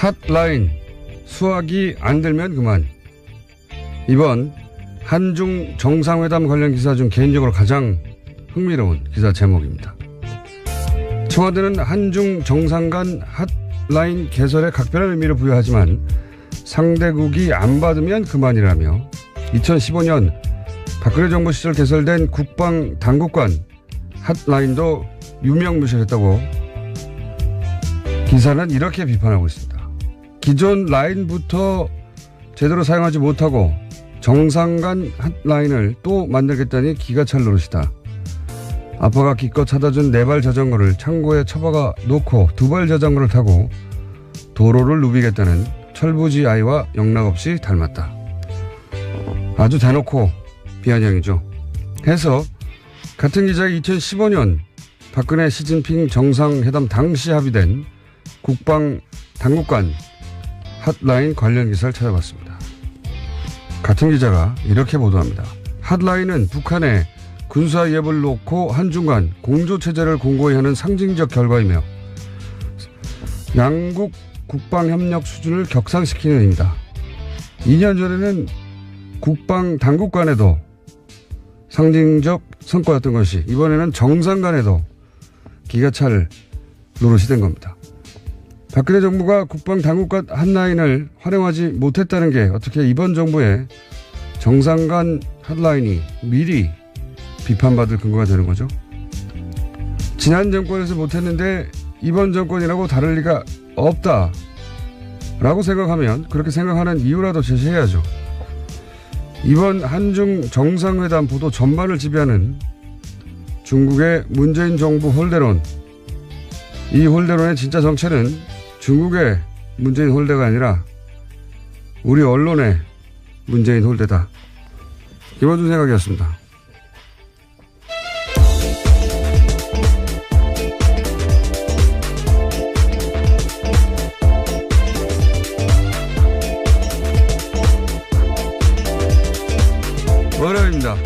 핫라인 수학이 안 들면 그만. 이번 한중 정상회담 관련 기사 중 개인적으로 가장 흥미로운 기사 제목입니다. 청와대는 한중 정상 간 핫라인 개설에 각별한 의미를 부여하지만 상대국이 안 받으면 그만이라며 2015년 박근혜 정부 시절 개설된 국방 당국간 핫라인도 유명무실했다고 기사는 이렇게 비판하고 있습니다. 기존 라인부터 제대로 사용하지 못하고 정상 간 핫라인을 또 만들겠다니 기가 찰 노릇이다. 아빠가 기껏 사다 준 4발 자전거를 창고에 처박아 놓고 2발 자전거를 타고 도로를 누비겠다는 철부지 아이와 영락없이 닮았다. 아주 대놓고 비아냥이죠. 해서 같은 기자가 2015년 박근혜 시진핑 정상회담 당시 합의된 국방 당국간 핫라인 관련 기사를 찾아봤습니다. 같은 기자가 이렇게 보도합니다. 핫라인은 북한의 군사 위협을 놓고 한중 간 공조체제를 공고히 하는 상징적 결과이며 양국 국방협력 수준을 격상시키는 의미다. 2년 전에는 국방 당국 간에도 상징적 성과였던 것이 이번에는 정상 간에도 기가 찰 노릇이 된 겁니다. 박근혜 정부가 국방 당국 간 핫라인을 활용하지 못했다는 게 어떻게 이번 정부의 정상 간 핫라인이 미리 비판받을 근거가 되는 거죠. 지난 정권에서 못했는데 이번 정권이라고 다를 리가 없다라고 생각하면 그렇게 생각하는 이유라도 제시해야죠. 이번 한중 정상회담 보도 전반을 지배하는 중국의 문재인 정부 홀대론, 이 홀대론의 진짜 정체는 중국의 문재인 홀대가 아니라 우리 언론의 문재인 홀대다. 김어준 생각이었습니다. 월요일입니다.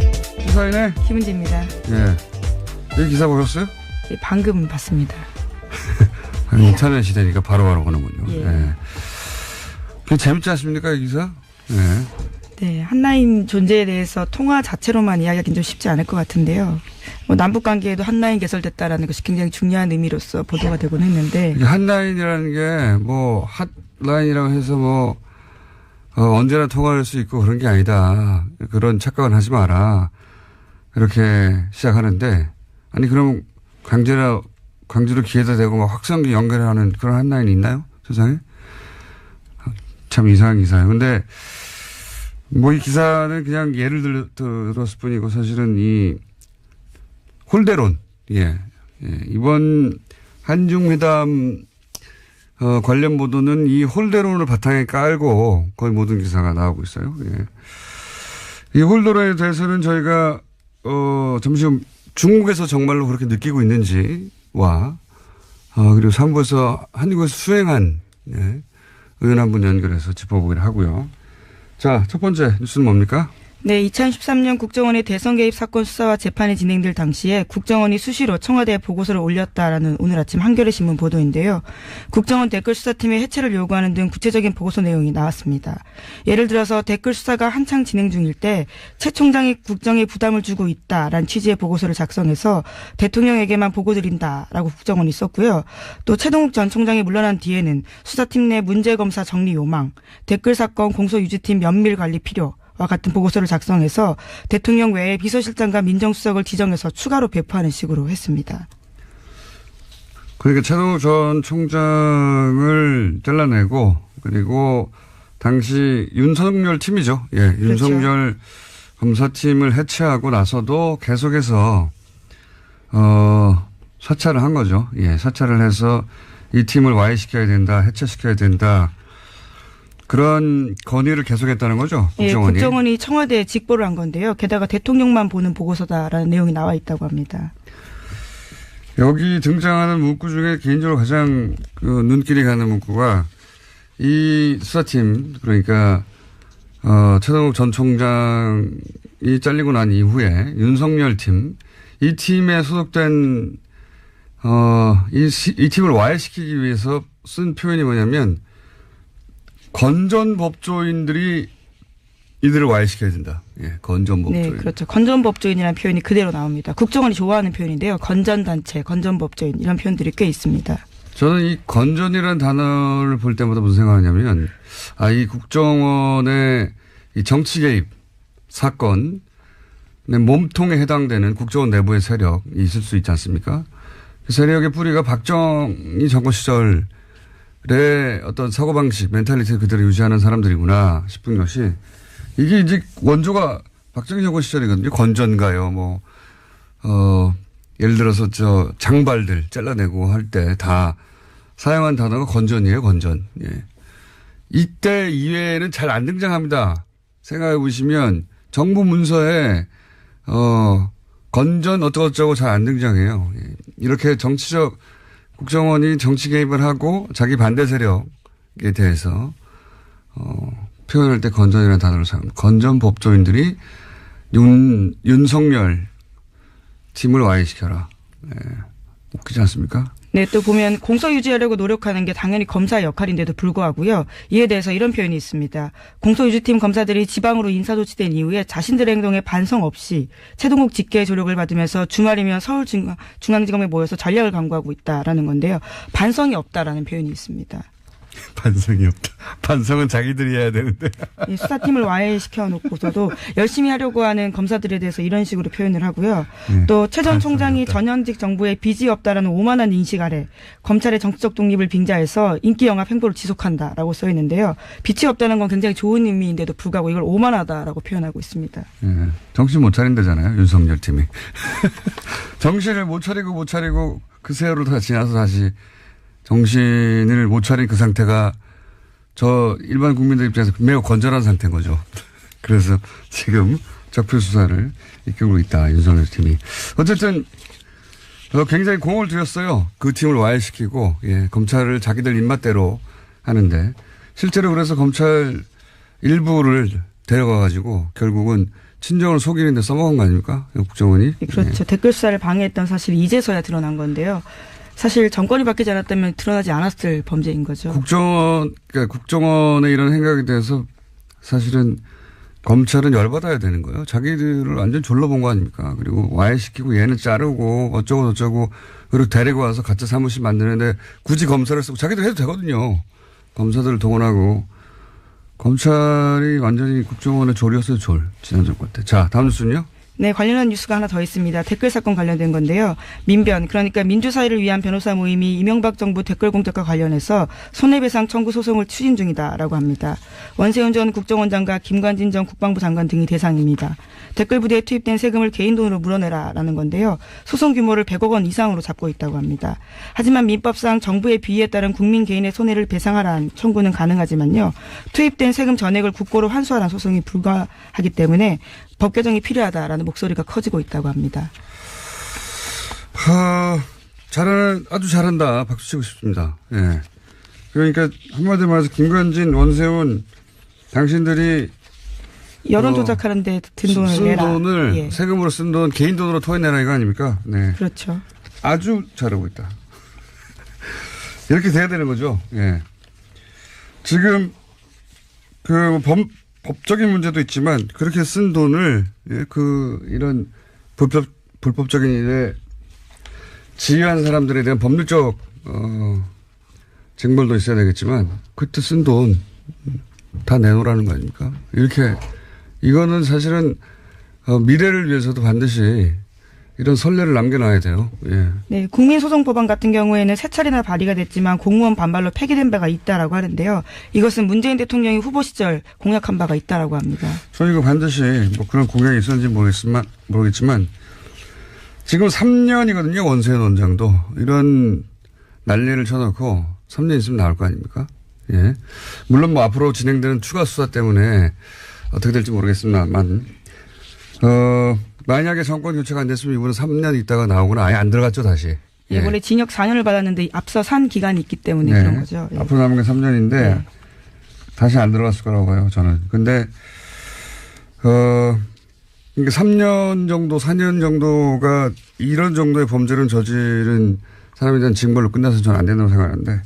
시사인의 김은지입니다. 예. 이 기사 보셨어요? 예, 방금 봤습니다. 인터넷 시대니까 바로바로 보는군요. 예. 예. 그 재밌지 않습니까, 이 기사? 예. 네, 핫라인 존재에 대해서 통화 자체로만 이야기하기는 좀 쉽지 않을 것 같은데요. 뭐 남북 관계에도 핫라인 개설됐다라는 것이 굉장히 중요한 의미로서 보도가 되곤 했는데. 핫라인이라는 게 뭐 핫라인이라고 해서 뭐 언제나 통화할 수 있고 그런 게 아니다. 그런 착각은 하지 마라. 이렇게 시작하는데 아니 그럼 강제로 귀에다 대고 막 확성기 연결하는 그런 핫라인이 있나요? 세상에? 참 이상한 기사예요. 근데 뭐 이 기사는 그냥 예를 들었을 뿐이고 사실은 이 홀대론, 예. 이번 한중회담 관련 보도는 이 홀대론을 바탕에 깔고 거의 모든 기사가 나오고 있어요. 예. 이 홀대론에 대해서는 저희가 잠시 후 중국에서 정말로 그렇게 느끼고 있는지와 그리고 3부에서 한국에서 수행한 예, 의원 한 분 연결해서 짚어보기로 하고요. 자, 첫 번째 뉴스는 뭡니까? 네, 2013년 국정원의 대선 개입 사건 수사와 재판이 진행될 당시에 국정원이 수시로 청와대에 보고서를 올렸다라는 오늘 아침 한겨레 신문 보도인데요. 국정원 댓글 수사팀의 해체를 요구하는 등 구체적인 보고서 내용이 나왔습니다. 예를 들어서 댓글 수사가 한창 진행 중일 때 최 총장이 국정에 부담을 주고 있다라는 취지의 보고서를 작성해서 대통령에게만 보고드린다라고 국정원이 썼고요. 또 최동욱 전 총장이 물러난 뒤에는 수사팀 내 문제검사 정리 요망, 댓글 사건 공소유지팀 면밀 관리 필요, 와 같은 보고서를 작성해서 대통령 외에 비서실장과 민정수석을 지정해서 추가로 배포하는 식으로 했습니다. 그러니까 최동욱 전 총장을 잘라내고 그리고 당시 윤석열 팀이죠. 예, 그렇죠. 윤석열 검사팀을 해체하고 나서도 계속해서 사찰을 한 거죠. 예, 사찰을 해서 이 팀을 와해시켜야 된다, 해체시켜야 된다. 그런 건의를 계속했다는 거죠. 국정원이. 예, 국정원이 청와대에 직보를 한 건데요. 게다가 대통령만 보는 보고서다라는 내용이 나와 있다고 합니다. 여기 등장하는 문구 중에 개인적으로 가장 눈길이 가는 문구가 이 수사팀 그러니까 최동욱 전 총장이 잘리고 난 이후에 윤석열 팀 이 팀에 소속된 이 팀을 와해시키기 위해서 쓴 표현이 뭐냐면 건전 법조인들이 이들을 와해시켜야 된다. 예, 건전 법조인. 네, 그렇죠. 건전법조인이라는 표현이 그대로 나옵니다. 국정원이 좋아하는 표현인데요. 건전단체, 건전법조인 이런 표현들이 꽤 있습니다. 저는 이 건전이라는 단어를 볼 때마다 무슨 생각하냐면, 이 국정원의 이 정치 개입 사건, 몸통에 해당되는 국정원 내부의 세력이 있을 수 있지 않습니까? 그 세력의 뿌리가 박정희 정권 시절의 어떤 사고방식, 멘탈리티를 그대로 유지하는 사람들이구나 싶은 것이, 이게 이제 원조가 박정희 정권 시절이거든요. 건전가요, 예를 들어서 장발들 잘라내고 할 때 다 사용한 단어가 건전이에요, 건전. 예. 이때 이외에는 잘 안 등장합니다. 생각해 보시면 정부 문서에, 건전 어쩌고저쩌고 잘 안 등장해요. 예. 이렇게 정치적, 국정원이 정치 개입을 하고 자기 반대 세력에 대해서, 표현할 때 건전이라는 단어를 사용합니다. 건전 법조인들이 윤석열 팀을 와해시켜라. 네. 웃기지 않습니까? 네, 또 보면 공소 유지하려고 노력하는 게 당연히 검사의 역할인데도 불구하고요. 이에 대해서 이런 표현이 있습니다. 공소유지팀 검사들이 지방으로 인사조치된 이후에 자신들의 행동에 반성 없이 최동욱 직계의 조력을 받으면서 주말이면 서울중앙지검에 모여서 전략을 강구하고 있다라는 건데요. 반성이 없다라는 표현이 있습니다. 반성이 없다. 반성은 자기들이 해야 되는데. 이 수사팀을 와해시켜 놓고서도 열심히 하려고 하는 검사들에 대해서 이런 식으로 표현을 하고요. 네, 또 최 전 총장이 전현직 정부에 빚이 없다라는 오만한 인식 아래 검찰의 정치적 독립을 빙자해서 인기 영합 행보를 지속한다라고 써 있는데요. 빚이 없다는 건 굉장히 좋은 의미인데도 불구하고 이걸 오만하다라고 표현하고 있습니다. 네, 정신 못 차린다잖아요. 윤석열 팀이. 정신을 못 차리고 그 세월을 다 지나서 다시 정신을 못 차린 그 상태가 저 일반 국민들 입장에서 매우 건전한 상태인 거죠. 그래서 지금 적폐 수사를 이끌고 있다. 윤석열 팀이. 어쨌든 굉장히 공을 들였어요. 그 팀을 와해시키고 검찰을 자기들 입맛대로 하는데 실제로 그래서 검찰 일부를 데려가 가지고 결국은 친정을 속이는 데 써먹은 거 아닙니까? 국정원이. 그렇죠. 댓글 수사를 방해했던 사실이 이제서야 드러난 건데요. 사실 정권이 바뀌지 않았다면 드러나지 않았을 범죄인 거죠. 국정원의 이런 행각에 대해서 사실은 검찰은 열받아야 되는 거예요. 자기들을 완전 졸라본 거 아닙니까? 그리고 와해시키고 얘는 자르고 어쩌고 저쩌고 그리고 데리고 와서 가짜 사무실 만드는데 굳이 검사를 쓰고 자기들 해도 되거든요. 검사들을 동원하고. 검찰이 완전히 국정원의 졸이었어요, 지난 정권 때. 자, 다음 뉴스는요? 네, 관련한 뉴스가 하나 더 있습니다. 댓글 사건 관련된 건데요. 민변, 그러니까 민주사회를 위한 변호사 모임이 이명박 정부 댓글 공작과 관련해서 손해배상 청구 소송을 추진 중이다라고 합니다. 원세훈 전 국정원장과 김관진 전 국방부 장관 등이 대상입니다. 댓글 부대에 투입된 세금을 개인 돈으로 물어내라라는 건데요. 소송 규모를 100억 원 이상으로 잡고 있다고 합니다. 하지만 민법상 정부의 비위에 따른 국민 개인의 손해를 배상하라는 청구는 가능하지만요. 투입된 세금 전액을 국고로 환수하라는 소송이 불가하기 때문에 법 개정이 필요하다라는 목소리가 커지고 있다고 합니다. 아주 잘한다. 박수 치고 싶습니다. 예. 그러니까 한마디로 말해서 김관진, 원세훈 당신들이 여론 조작하는데 든 돈을 쓴 내라. 돈을 세금으로 쓴 돈 개인 돈으로 토해내라 이거 아닙니까? 네. 그렇죠. 아주 잘하고 있다. 이렇게 돼야 되는 거죠. 예. 지금 법적인 문제도 있지만 그렇게 쓴 돈을 이런 불법적인 일에 지휘한 사람들에 대한 법률적 징벌도 있어야 되겠지만 그때 쓴 돈 다 내놓으라는 거 아닙니까? 이거는 사실은 미래를 위해서도 반드시 이런 선례를 남겨놔야 돼요. 예. 네, 국민소송법안 같은 경우에는 세 차례나 발의가 됐지만 공무원 반발로 폐기된 바가 있다라고 하는데요. 이것은 문재인 대통령이 후보 시절 공약한 바가 있다라고 합니다. 저는 이거 반드시 그런 공약이 있었는지 모르겠지만 지금 3년이거든요. 원세훈 원장도 이런 난리를 쳐놓고 3년 있으면 나올 거 아닙니까? 예. 물론 앞으로 진행되는 추가 수사 때문에 어떻게 될지 모르겠습니다만 만약에 정권 교체가 안 됐으면 이번에 3년 있다가 나오거나 아예 안 들어갔죠, 다시. 예. 원래 징역 4년을 받았는데 앞서 산 기간이 있기 때문에 그런 거죠. 예. 앞으로 남은 게 3년인데 다시 안 들어갔을 거라고 봐요, 저는. 근데 그러니까 3년 정도, 4년 정도가 이런 정도의 범죄를 저지른 사람에 대한 징벌로 끝나서 저는 안 된다고 생각하는데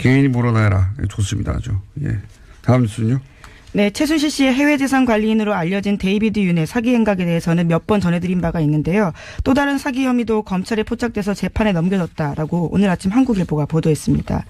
개인이 물어내라. 좋습니다. 아주. 예. 다음 뉴스는요? 네, 최순실 씨의 해외 재산 관리인으로 알려진 데이비드 윤의 사기 행각에 대해서는 몇 번 전해드린 바가 있는데요. 또 다른 사기 혐의도 검찰에 포착돼서 재판에 넘겨졌다라고 오늘 아침 한국일보가 보도했습니다.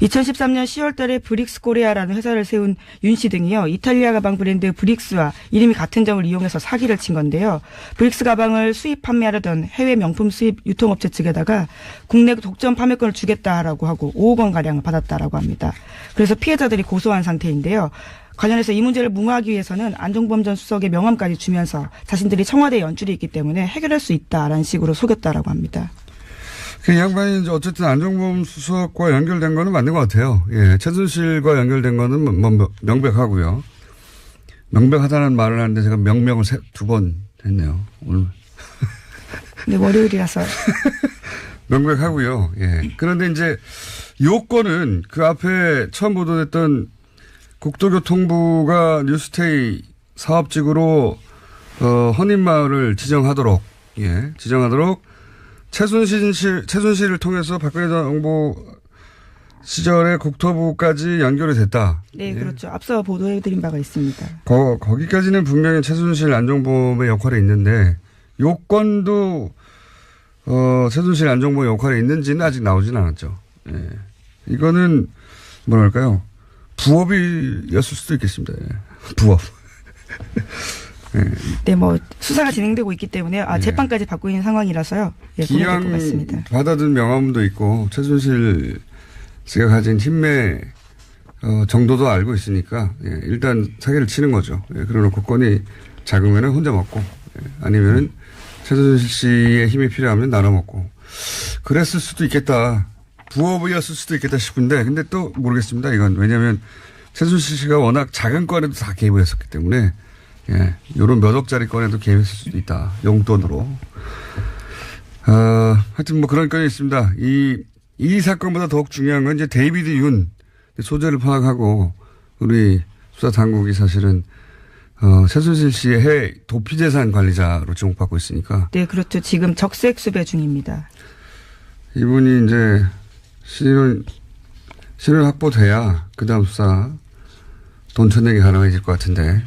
2013년 10월 달에 브릭스 코리아라는 회사를 세운 윤 씨 등이요. 이탈리아 가방 브랜드 브릭스와 이름이 같은 점을 이용해서 사기를 친 건데요. 브릭스 가방을 수입 판매하려던 해외 명품 수입 유통업체 측에다가 국내 독점 판매권을 주겠다라고 하고 5억 원가량을 받았다라고 합니다. 그래서 피해자들이 고소한 상태인데요. 관련해서 이 문제를 무마하기 위해서는 안종범 전 수석의 명함까지 주면서 자신들이 청와대에 연줄이 있기 때문에 해결할 수 있다라는 식으로 속였다라고 합니다. 그 양반이 이제 어쨌든 안종범 수석과 연결된 거는 맞는 것 같아요. 예. 최순실과 연결된 거는 뭐 명백하고요. 명백하다는 말을 하는데 제가 명명을 두 번 했네요. 오늘. 네, 월요일이라서. 명백하고요. 예. 그런데 이제 요건은 그 앞에 처음 보도됐던 국토교통부가 뉴스테이 사업직으로 헌인마을을 지정하도록 최순실을 통해서 박근혜 정부 시절에 국토부까지 연결이 됐다. 네, 그렇죠. 앞서 보도해드린 바가 있습니다. 거기까지는 분명히 최순실 안종범의 역할이 있는데 요건도 최순실 안종범의 역할이 있는지는 아직 나오진 않았죠. 예. 이거는 뭐랄까요? 부업이었을 수도 있겠습니다. 예. 부업. 예. 네, 뭐 수사가 진행되고 있기 때문에 재판까지 받고 있는 상황이라서요. 예, 보내야 될 것 같습니다. 받아든 명함도 있고 최순실 씨가 가진 힘매 정도도 알고 있으니까 일단 사기를 치는 거죠. 예. 그러놓고 건이 작으면 혼자 먹고 아니면 최순실 씨의 힘이 필요하면 나눠 먹고 그랬을 수도 있겠다. 부업이었을 수도 있겠다 싶은데 근데 또 모르겠습니다. 이건 왜냐하면 최순실 씨가 워낙 작은 건에도 다 개입을 했었기 때문에 이런 몇 억짜리 건에도 개입했을 수도 있다. 용돈으로. 하여튼 뭐 그런 건이 있습니다. 이 사건보다 더욱 중요한 건 이제 데이비드 윤 소재를 파악하고 우리 수사 당국이 사실은 최순실 씨의 해외 도피재산 관리자로 지목받고 있으니까. 네, 그렇죠. 지금 적색 수배 중입니다. 이분이 이제 신원 확보돼야 그 다음 수사 돈 쳐내기 가능해질 것 같은데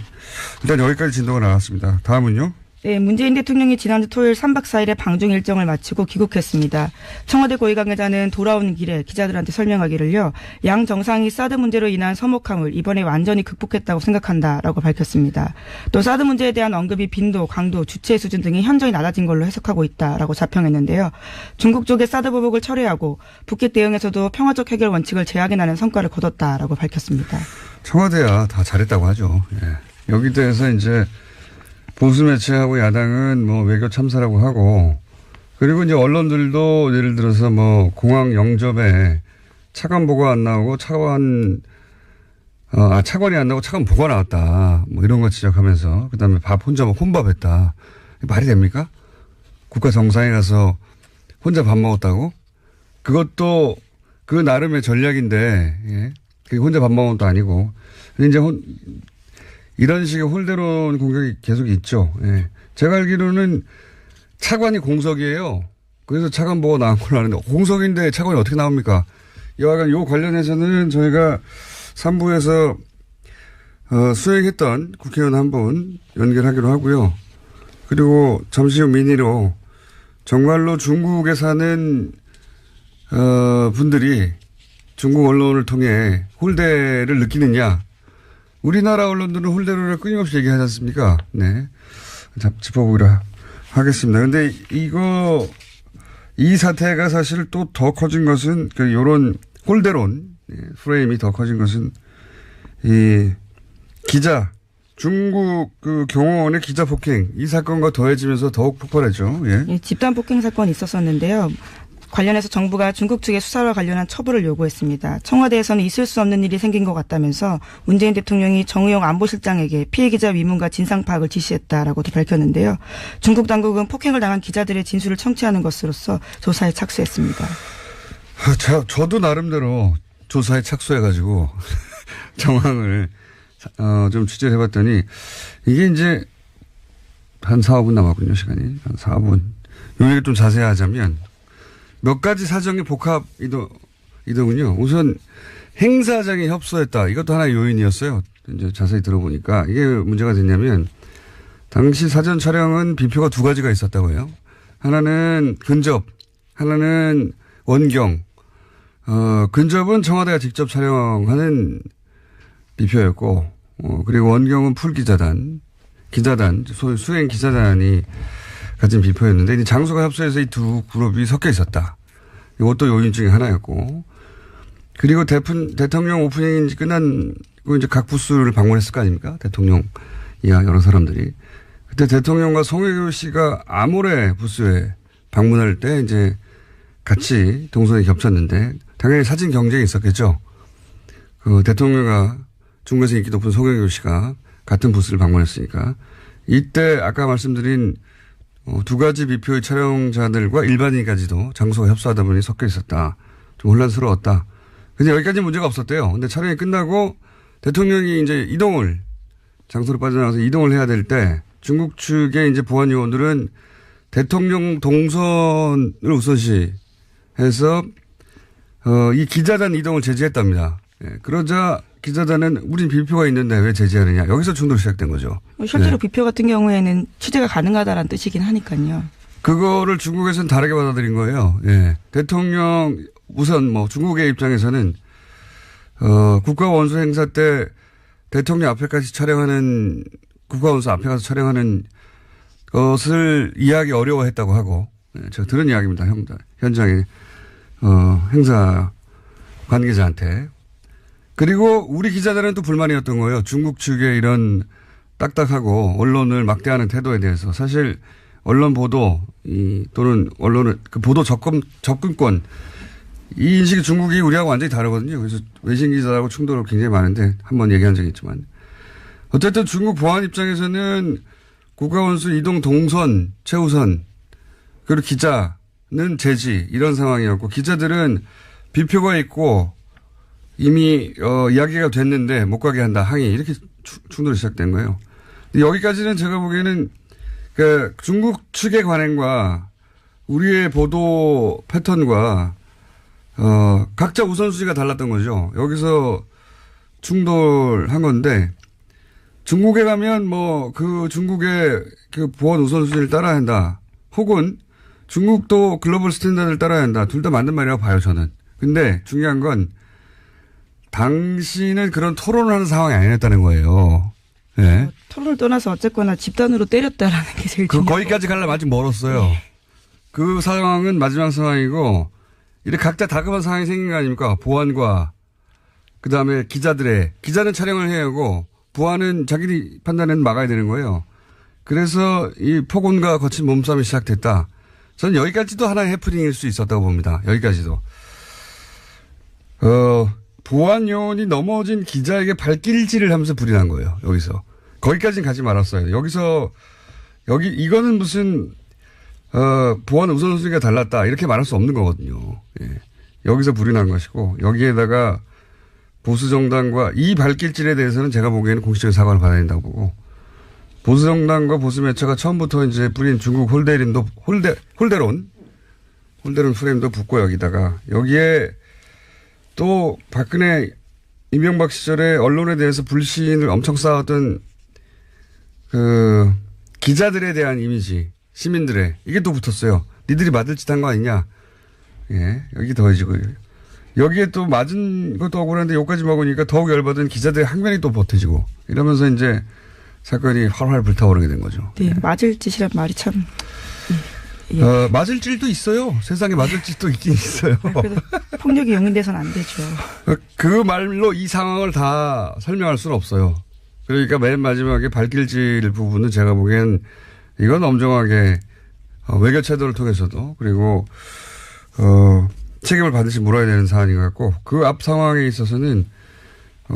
일단 여기까지 진도가 나왔습니다. 다음은요? 네, 문재인 대통령이 지난주 토요일 3박 4일의 방중 일정을 마치고 귀국했습니다. 청와대 고위 관계자는 돌아오는 길에 기자들한테 설명하기를요. 양 정상이 사드 문제로 인한 서먹함을 이번에 완전히 극복했다고 생각한다라고 밝혔습니다. 또 사드 문제에 대한 언급이 빈도, 강도, 주체 수준 등이 현저히 낮아진 걸로 해석하고 있다라고 자평했는데요. 중국 쪽의 사드 보복을 철회하고 북핵 대응에서도 평화적 해결 원칙을 재확인하는 성과를 거뒀다라고 밝혔습니다. 청와대야 다 잘했다고 하죠. 예. 여기 대해서 이제 보수 매체하고 야당은 뭐 외교 참사라고 하고 그리고 이제 언론들도 예를 들어서 뭐 공항 영접에 차관 보고 안 나오고 차관이 안 나오고 차관 보고 나왔다. 뭐 이런 거 지적하면서 그다음에 밥 혼자 뭐 혼밥했다. 말이 됩니까? 국가 정상에 가서 혼자 밥 먹었다고? 그것도 그 나름의 전략인데 예. 그게 혼자 밥 먹은 것도 아니고 근데 이제 이런 식의 홀대론 공격이 계속 있죠. 예. 제가 알기로는 차관이 공석이에요. 그래서 차관 보고 나온 걸로 아는데 공석인데 차관이 어떻게 나옵니까? 여하간 요 관련해서는 저희가 3부에서 수행했던 국회의원 한 분 연결하기로 하고요. 그리고 잠시 후 미니로 정말로 중국에 사는 분들이 중국 언론을 통해 홀대를 느끼느냐. 우리나라 언론들은 홀대론을 끊임없이 얘기하지 않습니까? 네. 짚어보기로 하겠습니다. 근데 이 사태가 사실 또 더 커진 것은 요런 홀대론 프레임이 더 커진 것은 중국 그 경호원의 기자 폭행 이 사건과 더해지면서 더욱 폭발했죠. 예. 집단 폭행 사건이 있었었는데요. 관련해서 정부가 중국 측의 수사와 관련한 처벌을 요구했습니다. 청와대에서는 있을 수 없는 일이 생긴 것 같다면서 문재인 대통령이 정의용 안보실장에게 피해 기자 위문과 진상 파악을 지시했다라고도 밝혔는데요. 중국 당국은 폭행을 당한 기자들의 진술을 청취하는 것으로서 조사에 착수했습니다. 저도 나름대로 조사에 착수해가지고 정황을 좀 취재를 해봤더니 이게 이제 한 4, 5분 남았군요. 시간이. 한 4, 5분. 요 얘기 좀 자세히 하자면 몇 가지 사정의 복합이 이동은요. 우선 행사장에 협소했다. 이것도 하나의 요인이었어요. 이제 자세히 들어보니까 이게 문제가 됐냐면 당시 사전 촬영은 비표가 두 가지가 있었다고 해요. 하나는 근접, 하나는 원경. 근접은 청와대가 직접 촬영하는 비표였고, 그리고 원경은 풀 기자단, 수행 기자단이 가진 비표였는데, 이제 장소가 협소해서 이 두 그룹이 섞여 있었다. 이것도 요인 중에 하나였고, 그리고 대통령 오프닝이 끝나고 이제 각 부스를 방문했을 거 아닙니까? 대통령 이하 여러 사람들이. 그때 대통령과 송혜교 씨가 아모레 부스에 방문할 때 이제 같이 동선이 겹쳤는데 당연히 사진 경쟁이 있었겠죠. 그 대통령과 중국에서 인기 높은 송혜교 씨가 같은 부스를 방문했으니까 이때 아까 말씀드린 두 가지 비표의 촬영자들과 일반인까지도 장소가 협소하다 보니 섞여 있었다. 좀 혼란스러웠다. 근데 여기까지 문제가 없었대요. 근데 촬영이 끝나고 대통령이 이제 장소로 빠져나가서 이동을 해야 될 때 중국 측의 이제 보안 요원들은 대통령 동선을 우선시 해서, 이 기자단 이동을 제지했답니다. 예, 그러자 기자단은 우린 비표가 있는데 왜 제지하느냐. 여기서 충돌이 시작된 거죠. 실제로 네. 비표 같은 경우에는 취재가 가능하다라는 뜻이긴 하니까요. 그거를 중국에서는 다르게 받아들인 거예요. 예. 대통령, 우선 중국의 입장에서는, 국가 원수 행사 때 대통령 앞에까지 촬영하는, 국가 원수 앞에 가서 촬영하는 것을 이해하기 어려워했다고 하고, 예, 제가 들은 이야기입니다. 현장에, 행사 관계자한테. 그리고 우리 기자들은 또 불만이었던 거예요. 중국 측의 이런 딱딱하고 언론을 막대하는 태도에 대해서. 사실 언론 보도 또는 언론을 그 보도 접근권 이 인식이 중국이 우리하고 완전히 다르거든요. 그래서 외신 기자하고 충돌이 굉장히 많은데 한번 얘기한 적이 있지만 어쨌든 중국 보안 입장에서는 국가원수 이동 동선 최우선 그리고 기자는 제지 이런 상황이었고 기자들은 비표가 있고 이미 이야기가 됐는데 못 가게 한다 항의 이렇게 충돌이 시작된 거예요. 근데 여기까지는 제가 보기에는 그 중국 측의 관행과 우리의 보도 패턴과 각자 우선순위가 달랐던 거죠. 여기서 충돌한 건데 중국에 가면 그 중국의 그 보안 우선순위를 따라야 한다. 혹은 중국도 글로벌 스탠다드를 따라야 한다. 둘 다 맞는 말이라고 봐요, 저는. 근데 중요한 건 당시는 그런 토론을 하는 상황이 아니었다는 거예요. 네. 토론을 떠나서 어쨌거나 집단으로 때렸다라는 게 제일 중요해요. 거기까지 가려면 아직 멀었어요. 네. 그 상황은 마지막 상황이고 이렇게 각자 다급한 상황이 생긴 거 아닙니까? 보안과 그다음에 기자는 촬영을 해야 하고 보안은 자기들이 판단은 막아야 되는 거예요. 그래서 이 폭언과 거친 몸싸움이 시작됐다. 저는 여기까지도 하나의 해프닝일 수 있었다고 봅니다. 여기까지도. 보안 요원이 넘어진 기자에게 발길질을 하면서 불이 난 거예요. 여기서. 거기까지는 가지 말았어요. 이거는 무슨, 보안 우선순위가 달랐다. 이렇게 말할 수 없는 거거든요. 예. 여기서 불이 난 것이고, 여기에다가 보수정당과 이 발길질에 대해서는 제가 보기에는 공식적인 사과를 받아야 된다고 보고, 보수정당과 보수매체가 처음부터 이제 뿌린 중국 홀대론 프레임도 붙고 여기에 또 박근혜 이명박 시절에 언론에 대해서 불신을 엄청 쌓았던 그 기자들에 대한 이미지 시민들의 이게 또 붙었어요. 니들이 맞을 짓 한 거 아니냐. 예, 여기 더해지고 여기에 또 맞은 것도 억울한데 여기까지 먹으니까 더욱 열받은 기자들의 항변이 또 보태지고 이러면서 이제 사건이 활활 불타오르게 된 거죠. 네, 맞을 짓이란 말이 참. 예. 맞을 짓도 있어요. 세상에 맞을 짓도 있긴 있어요. 그래도 폭력이 용인돼서는 안 되죠. 그 말로 이 상황을 다 설명할 수는 없어요. 그러니까 맨 마지막에 발길질 부분은 제가 보기엔 이건 엄정하게 외교 태도를 통해서도 그리고 책임을 반드시 물어야 되는 사안인 것 같고 그 앞 상황에 있어서는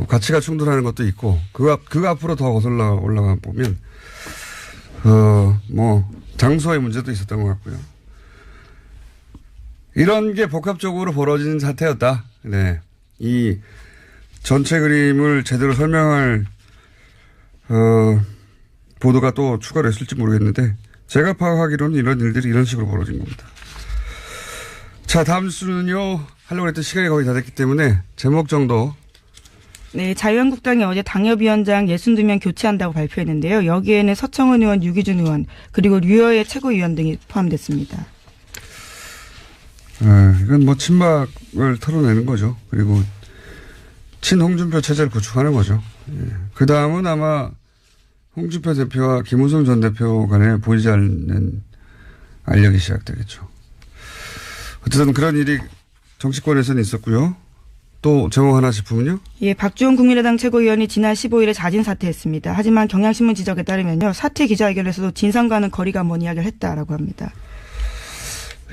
가치가 충돌하는 것도 있고 그 앞으로 더 거슬러 올라가 보면 장소의 문제도 있었던 것 같고요. 이런 게 복합적으로 벌어지는 사태였다. 네. 이 전체 그림을 제대로 설명할 보도가 또 추가로 있을지 모르겠는데 제가 파악하기로는 이런 일들이 이런 식으로 벌어진 겁니다. 자, 다음 뉴스는요. 하려고 했던 시간이 거의 다 됐기 때문에 제목 정도. 네, 자유한국당이 어제 당협위원장 62명 교체한다고 발표했는데요. 여기에는 서청은 의원, 유기준 의원, 그리고 류여의 최고위원 등이 포함됐습니다. 이건 뭐 친박을 털어내는 거죠. 그리고 친홍준표 체제를 구축하는 거죠. 그 다음은 아마 홍준표 대표와 김무성 전 대표 간에 보이지 않는 알력이 시작되겠죠. 어쨌든 그런 일이 정치권에서는 있었고요. 또 제목 하나 짚으면요. 예, 박주원 국민의당 최고위원이 지난 15일에 자진 사퇴했습니다. 하지만 경향신문 지적에 따르면요. 사퇴 기자회견에서도 진상과는 거리가 먼 이야기를 했다라고 합니다.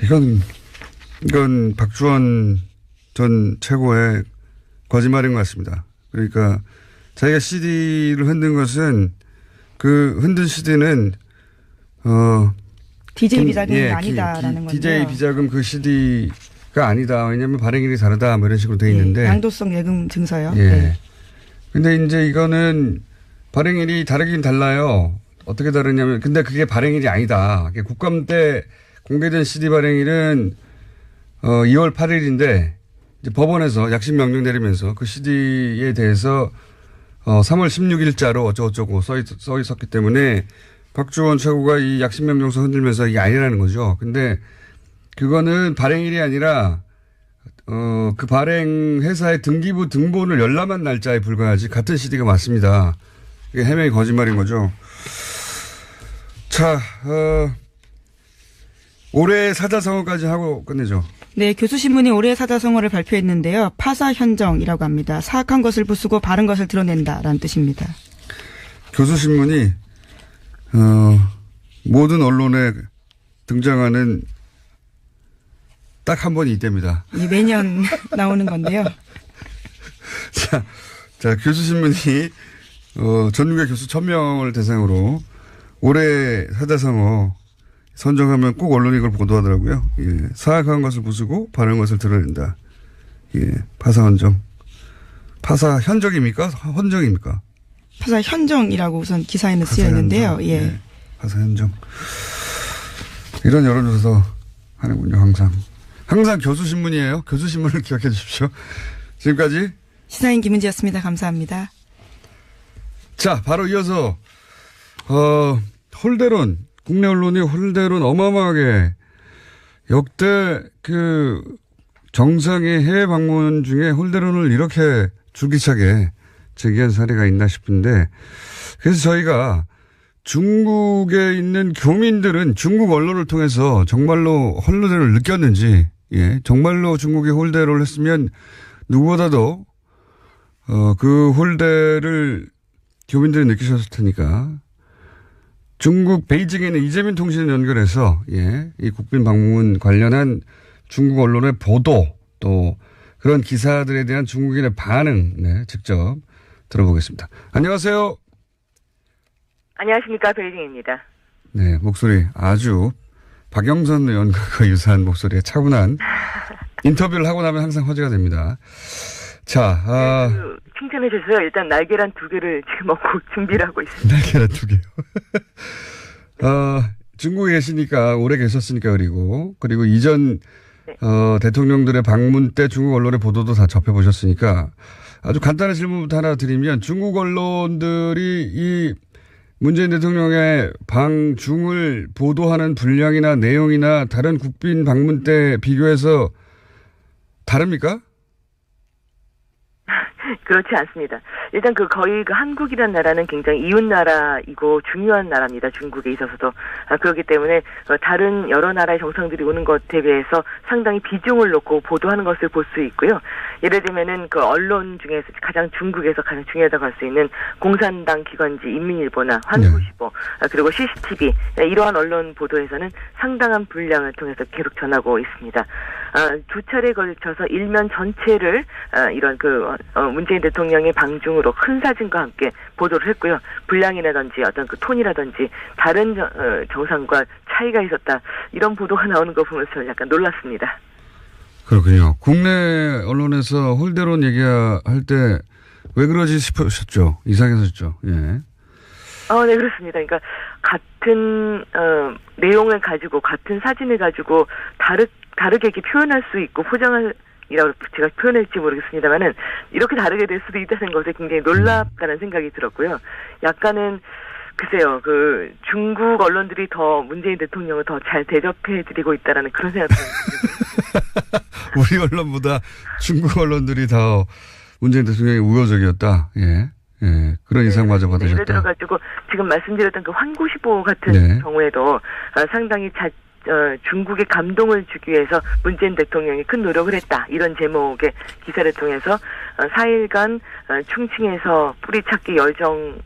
이건 박주원 전 최고의 거짓말인 것 같습니다. 그러니까 자기가 CD를 흔든 것은 그 흔든 CD는 DJ 비자금이 아니다라는 건데요. DJ 비자금 그 CD가 아니다. 왜냐하면 발행일이 다르다. 뭐 이런 식으로 돼 있는데. 양도성 예금 증서요. 예. 네. 근데 이제 이거는 발행일이 다르긴 달라요. 어떻게 다르냐면 근데 그게 발행일이 아니다. 국감 때 공개된 CD 발행일은 2월 8일인데 이제 법원에서 약식 명령 내리면서 그 CD에 대해서 3월 16일자로 어쩌고저쩌고 써 있었기 때문에 박주원 최고가 이 약식 명령서 흔들면서 이게 아니라는 거죠. 근데 그거는 발행일이 아니라 그 발행 회사의 등기부 등본을 열람한 날짜에 불과하지 같은 CD가 맞습니다. 이게 해명이 거짓말인 거죠. 자, 올해 사자성어까지 하고 끝내죠. 네, 교수신문이 올해 사자성어를 발표했는데요. 파사현정이라고 합니다. 사악한 것을 부수고 바른 것을 드러낸다라는 뜻입니다. 교수신문이 모든 언론에 등장하는 딱 한 번이 이때입니다. 매년 나오는 건데요. 자, 교수신문이 전국의 교수 1000명을 대상으로 올해 사자성어 선정하면 꼭 언론이 이걸 보도하더라고요. 예. 사악한 것을 부수고 바른 것을 드러낸다. 예. 파사헌정. 파사현정입니까? 헌정입니까? 파사현정이라고 우선 기사에는 쓰여 있는데요. 예. 네. 파사현정. 이런 여론조사 하는군요, 항상. 항상 교수신문이에요. 교수신문을 기억해 주십시오. 지금까지 시사인 김은지였습니다. 감사합니다. 자, 바로 이어서 홀대론, 국내 언론이 홀대론 어마어마하게 역대 그 정상의 해외 방문 중에 홀대론을 이렇게 줄기차게 제기한 사례가 있나 싶은데, 그래서 저희가 중국에 있는 교민들은 중국 언론을 통해서 정말로 홀대론을 느꼈는지, 예, 정말로 중국이 홀대론을 했으면 누구보다도 그 홀대를 교민들이 느끼셨을 테니까 중국 베이징에 있는 이재민 통신을 연결해서, 예, 이 국빈 방문 관련한 중국 언론의 보도 또 그런 기사들에 대한 중국인의 반응, 네, 직접 들어보겠습니다. 안녕하세요. 안녕하십니까. 베이징입니다. 네, 목소리 아주 박영선 의원과 유사한 목소리에 차분한 인터뷰를 하고 나면 항상 화제가 됩니다. 자, 칭찬해 주세요. 일단 날계란 2개를 지금 먹고 준비를 하고 있습니다. 날계란 2개요. 중국에 계시니까 오래 계셨으니까 그리고 이전 네. 대통령들의 방문 때 중국 언론의 보도도 다 접해보셨으니까 아주 간단한 질문부터 하나 드리면 중국 언론들이 이 문재인 대통령의 방중을 보도하는 분량이나 내용이나 다른 국빈 방문 때 비교해서 다릅니까? 그렇지 않습니다. 일단 거의 한국이라는 나라는 굉장히 이웃 나라이고 중요한 나라입니다. 중국에 있어서도. 그렇기 때문에 다른 여러 나라의 정상들이 오는 것에 비해서 상당히 비중을 놓고 보도하는 것을 볼 수 있고요. 예를 들면은 그 언론 중에서 중국에서 가장 중요하다고 할 수 있는 공산당 기관지 인민일보나 환구시보, 그리고 CCTV 이러한 언론 보도에서는 상당한 분량을 통해서 계속 전하고 있습니다. 2차례에 걸쳐서 일면 전체를 이런 문재인 대통령의 방중으로 큰 사진과 함께 보도를 했고요. 분량이라든지 어떤 그 톤이라든지 다른 정상과 차이가 있었다. 이런 보도가 나오는 거 보면서 저는 약간 놀랐습니다. 그렇군요. 국내 언론에서 홀대론 얘기할 때 왜 그러지 싶으셨죠? 이상했었죠. 예. 네, 그렇습니다. 그러니까 같은 내용을 가지고 같은 사진을 가지고 다르게 이렇게 표현할 수 있고 포장할 이라고 제가 표현할지 모르겠습니다만은 이렇게 다르게 될 수도 있다는 것에 굉장히 놀랍다는 생각이 들었고요. 약간은 글쎄요, 그 중국 언론들이 더 문재인 대통령을 더 잘 대접해드리고 있다라는 그런 생각이 듭니다. 우리 언론보다 중국 언론들이 더 문재인 대통령이 우호적이었다. 예. 예. 그런 인상마저 받으셨다. 예를 들어가지고 지금 말씀드렸던 그 환구시보 같은 네. 경우에도 상당히 중국에 감동을 주기 위해서 문재인 대통령이 큰 노력을 했다. 이런 제목의 기사를 통해서 4일간 충칭에서 뿌리찾기 열정을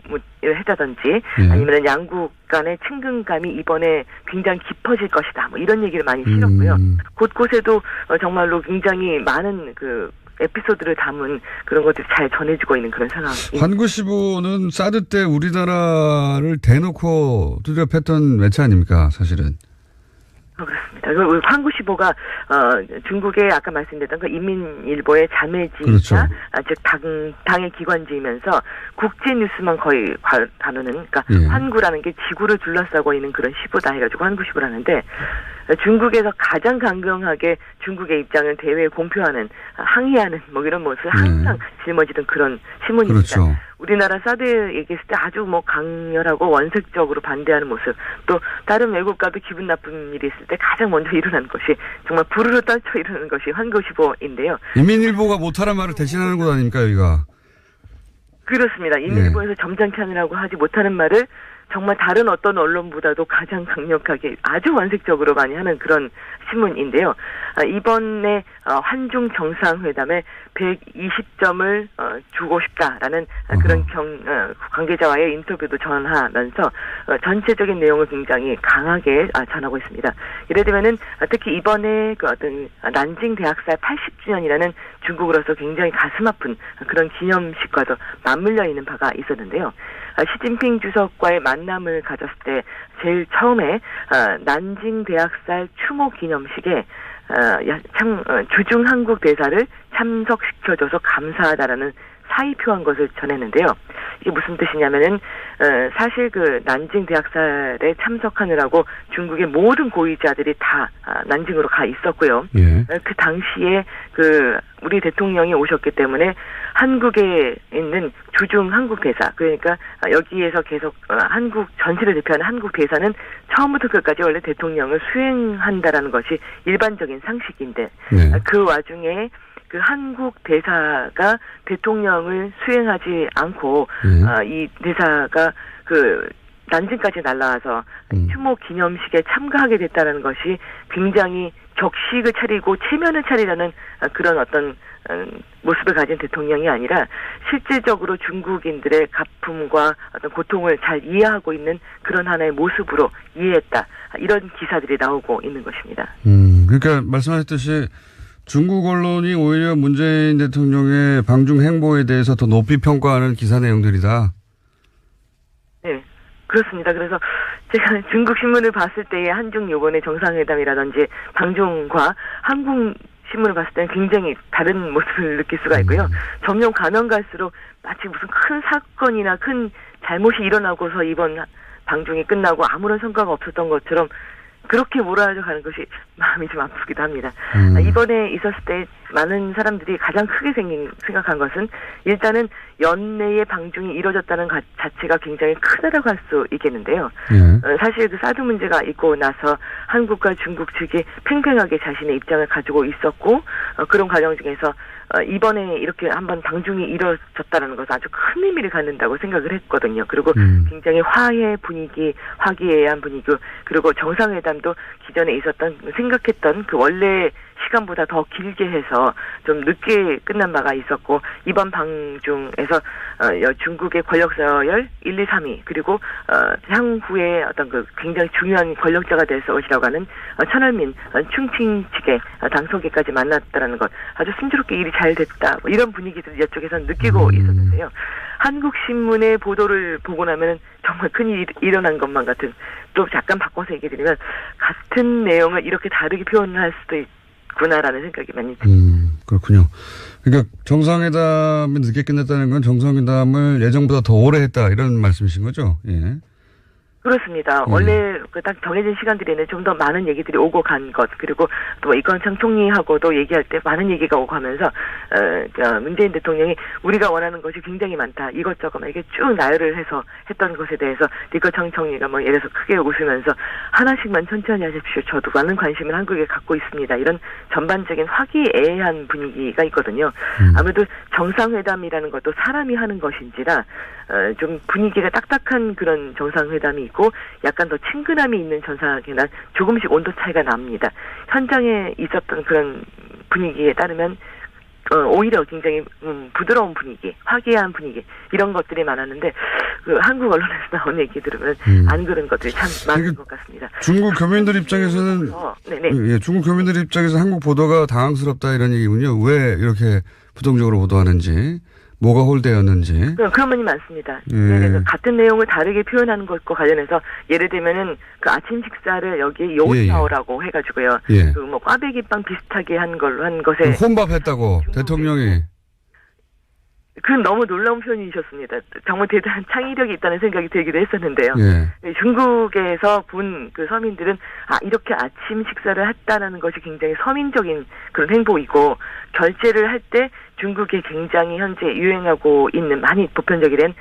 했다든지 아니면 양국 간의 친근감이 이번에 굉장히 깊어질 것이다. 뭐 이런 얘기를 많이 실었고요. 곳곳에도 정말로 굉장히 많은 그 에피소드를 담은 그런 것들이 잘 전해지고 있는 그런 상황입니다. 환구시보는 사드 때 우리나라를 대놓고 두드려 팼던 매체 아닙니까, 사실은? 그렇습니다. 그 환구시보가 중국의 아까 말씀드렸던 그 인민일보의 자매지이자 그렇죠. 즉 당의 기관지이면서 국제 뉴스만 거의 다루는 그러니까 예. 환구라는 게 지구를 둘러싸고 있는 그런 시보다 해가지고 환구시보를 하는데 중국에서 가장 강경하게 중국의 입장을 대외에 공표하는 항의하는 뭐 이런 모습을 항상 짊어지던 그런 신문입니다. 그렇죠. 우리나라 사드 얘기했을 때 아주 뭐 강렬하고 원색적으로 반대하는 모습, 또 다른 외국과도 기분 나쁜 일이 있을 때 가장 먼저 일어나는 것이 정말 부르르 떨쳐 일어나는 것이 환구시보인데요. 인민일보가 못하란 말을 대신하는 곳 아닙니까, 여기가? 그렇습니다. 인민일보에서 점잖게 하느라고 하지 못하는 말을 정말 다른 어떤 언론보다도 가장 강력하게 아주 원색적으로 많이 하는 그런 신문인데요. 이번에 한중 정상회담에 120점을 주고 싶다라는 그런 관계자와의 인터뷰도 전하면서 전체적인 내용을 굉장히 강하게 전하고 있습니다. 예를 들면은 특히 이번에 그 어떤 난징 대학살 80주년이라는 중국으로서 굉장히 가슴 아픈 그런 기념식과도 맞물려 있는 바가 있었는데요. 시진핑 주석과의 만남을 가졌을 때 제일 처음에 난징 대학살 추모 기념식에 주중 한국 대사를 참석시켜줘서 감사하다라는 사의 표한 것을 전했는데요. 이게 무슨 뜻이냐면은 사실 그 난징 대학살에 참석하느라고 중국의 모든 고위자들이 다 난징으로 가 있었고요. 예. 그 당시에 그 우리 대통령이 오셨기 때문에 한국에 있는 주중 한국 대사, 그러니까 여기에서 계속 한국 전시를 대표하는 한국 대사는 처음부터 끝까지 원래 대통령을 수행한다라는 것이 일반적인 상식인데 그 와중에 그 한국 대사가 대통령을 수행하지 않고 이 대사가 그 난징까지 날라와서 추모 기념식에 참가하게 됐다는 것이 굉장히 격식을 차리고 체면을 차리려는 그런 어떤 모습을 가진 대통령이 아니라 실질적으로 중국인들의 가품과 어떤 고통을 잘 이해하고 있는 그런 하나의 모습으로 이해했다. 이런 기사들이 나오고 있는 것입니다. 그러니까 말씀하셨듯이 중국 언론이 오히려 문재인 대통령의 방중 행보에 대해서 더 높이 평가하는 기사 내용들이다. 네, 그렇습니다. 그래서 제가 중국 신문을 봤을 때의 한중 요번의 정상회담이라든지 방중과 한국 신문을 봤을 때는 굉장히 다른 모습을 느낄 수가 있고요. 점점 가면 갈수록 마치 무슨 큰 사건이나 큰 잘못이 일어나고서 이번 방중이 끝나고 아무런 성과가 없었던 것처럼 그렇게 몰아가는 것이 마음이 좀 아프기도 합니다. 이번에 있었을 때 많은 사람들이 가장 크게 생각한 것은 일단은 연내에 방중이 이뤄졌다는 자체가 굉장히 크다라고 할 수 있겠는데요. 사실 그 사드 문제가 있고 나서 한국과 중국 측이 팽팽하게 자신의 입장을 가지고 있었고 그런 과정 중에서 이번에 이렇게 한번 방중이 이뤄졌다는 것은 아주 큰 의미를 갖는다고 생각을 했거든요. 그리고 굉장히 화해 분위기, 화기애애한 분위기, 그리고 정상회담도 기존에 있었던 생각했던 그 원래 시간보다 더 길게 해서 좀 늦게 끝난 바가 있었고 이번 방중에서 중국의 권력 서열 1, 2, 3위 그리고 향후에 어떤 그 굉장히 중요한 권력자가 될 것이라고 하는 천얼민 충칭 측의 당서기까지 만났다라는 것 아주 순조롭게 일이 잘 됐다 뭐 이런 분위기들을 이쪽에서 느끼고 있었는데요. 한국 신문의 보도를 보고 나면은 정말 큰일이 일어난 것만 같은 또 잠깐 바꿔서 얘기드리면 같은 내용을 이렇게 다르게 표현할 수도 있구나라는 생각이 많이 듭니다. 그렇군요. 그러니까 정상회담이 늦게 끝났다는 건 정상회담을 예정보다 더 오래 했다 이런 말씀이신 거죠? 예. 그렇습니다. 원래 그 딱 정해진 시간들에는 좀 더 많은 얘기들이 오고 간 것, 그리고 또 이건창 총리하고도 얘기할 때 많은 얘기가 오고 하면서 문재인 대통령이 우리가 원하는 것이 굉장히 많다. 이것저것 막 이게 쭉 나열을 해서 했던 것에 대해서 이건창 총리가 뭐 예를 들어서 크게 웃으면서 하나씩만 천천히 하십시오. 저도 많은 관심을 한국에 갖고 있습니다. 이런 전반적인 화기애애한 분위기가 있거든요. 아무래도 정상회담이라는 것도 사람이 하는 것인지라 좀 분위기가 딱딱한 그런 정상회담이 있고 약간 더 친근함이 있는 정상회담 조금씩 온도 차이가 납니다. 현장에 있었던 그런 분위기에 따르면 오히려 굉장히 부드러운 분위기, 화기애애한 분위기 이런 것들이 많았는데 그 한국 언론에서 나온 얘기 들으면 안 그런 것들이 참 많은 것 같습니다. 중국 교민들 입장에서는 예, 중국 교민들 입장에서 한국 보도가 당황스럽다 이런 얘기군요. 왜 이렇게 부정적으로 보도하는지. 뭐가 홀대였는지. 그런 면이 많습니다. 그래서 같은 내용을 다르게 표현하는 것과 관련해서 예를 들면은 그 아침 식사를 여기 요타오라고 해가지고요. 그 뭐 꽈배기빵 비슷하게 한 걸로 한 것에 혼밥했다고 대통령이. 그건 너무 놀라운 표현이셨습니다. 정말 대단한 창의력이 있다는 생각이 들기도 했었는데요. 중국에서 본 그 서민들은 이렇게 아침 식사를 했다라는 것이 굉장히 서민적인 그런 행보이고 결제를 할 때 중국에 굉장히 현재 유행하고 있는 많이 보편적이 된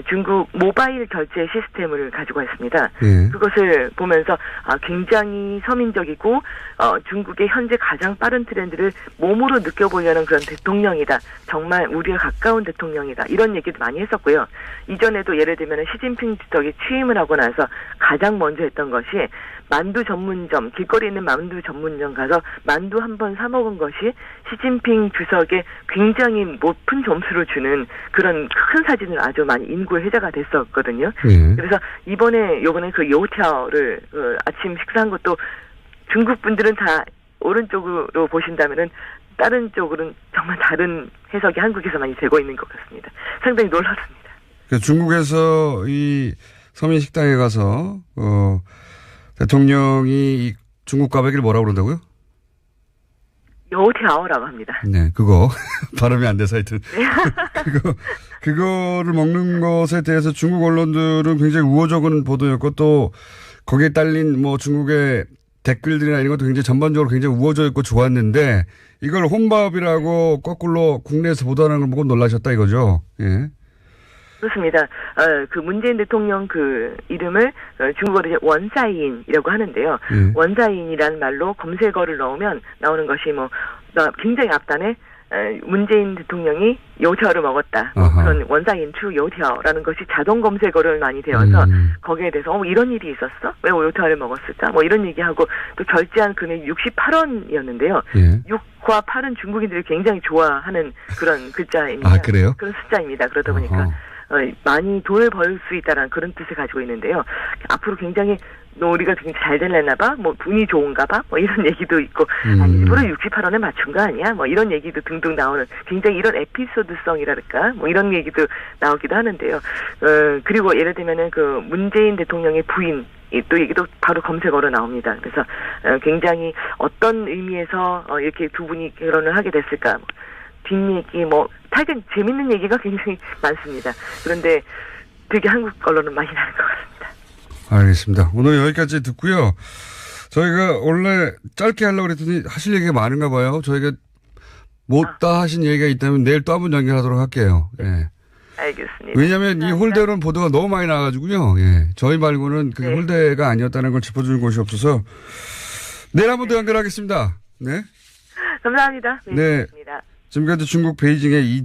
중국 모바일 결제 시스템을 가지고 있습니다. 그것을 보면서 굉장히 서민적이고 중국의 현재 가장 빠른 트렌드를 몸으로 느껴보려는 그런 대통령이다. 정말 우리가 가까운 대통령이다. 이런 얘기도 많이 했었고요. 이전에도 예를 들면 시진핑 주석이 취임을 하고 나서 가장 먼저 했던 것이 만두 전문점, 길거리에 있는 만두 전문점 가서 만두 한 번 사 먹은 것이 시진핑 주석에 굉장히 높은 점수를 주는 그런 큰 사진을 아주 많이 인구의 회자가 됐었거든요. 그래서 요번에 그 요티아오를 아침 식사한 것도 중국 분들은 다 오른쪽으로 보신다면은 다른 쪽으로는 정말 다른 해석이 한국에서만이 되고 있는 것 같습니다. 상당히 놀랐습니다. 그러니까 중국에서 이 서민 식당에 가서 대통령이 이 중국 꽈배기를 뭐라고 그런다고요? 요티아오라고 합니다. 네, 그거 발음이 안 돼서 하여튼 그거를 먹는 것에 대해서 중국 언론들은 굉장히 우호적인 보도였고 또 거기에 딸린 뭐 중국의 댓글들이나 이런 것도 굉장히 전반적으로 굉장히 우호적 있고 좋았는데 이걸 혼밥이라고 거꾸로 국내에서 보도하는 걸 보고 놀라셨다 이거죠. 예. 그렇습니다. 그 문재인 대통령 그 이름을 중국어로 이제 원사인이라고 하는데요. 원사인이라는 말로 검색어를 넣으면 나오는 것이 굉장히 앞단에 문재인 대통령이 요티아오를 먹었다. 그런 원사인 추 요티아오라는 것이 자동 검색어를 많이 되어서 거기에 대해서 이런 일이 있었어? 왜 요티아오를 먹었을까? 뭐 이런 얘기하고 또 결제한 금액이 68원이었는데요. 6과 8은 중국인들이 굉장히 좋아하는 그런 글자입니다. 그래요? 그런 숫자입니다. 그러다 보니까 많이 돈을 벌 수 있다는 그런 뜻을 가지고 있는데요. 앞으로 굉장히 우리가 굉장히 잘 되려나 봐? 뭐 운이 좋은가 봐? 뭐 이런 얘기도 있고 일부러 68원에 맞춘 거 아니야? 뭐 이런 얘기도 등등 나오는 굉장히 이런 에피소드성이랄까? 뭐 이런 얘기도 나오기도 하는데요. 그리고 예를 들면은 그 문재인 대통령의 부인 또 얘기도 바로 검색어로 나옵니다. 그래서 굉장히 어떤 의미에서 이렇게 두 분이 결혼을 하게 됐을까? 뒷얘기 하여튼 재밌는 얘기가 굉장히 많습니다. 그런데 되게 한국 언론은 많이 나는 것 같습니다. 알겠습니다. 오늘 여기까지 듣고요. 저희가 원래 짧게 하려고 그랬더니 하실 얘기가 많은가 봐요. 저희가 못다 하신 얘기가 있다면 내일 또 한 번 연결하도록 할게요. 예. 알겠습니다. 왜냐하면 이 홀대론 보도가 너무 많이 나와가지고요. 예. 저희 말고는 그게 홀대가 아니었다는 걸 짚어주는 곳이 없어서 내일 한 번 더 연결하겠습니다. 네. 감사합니다. 네. 지금까지 중국 베이징의 이재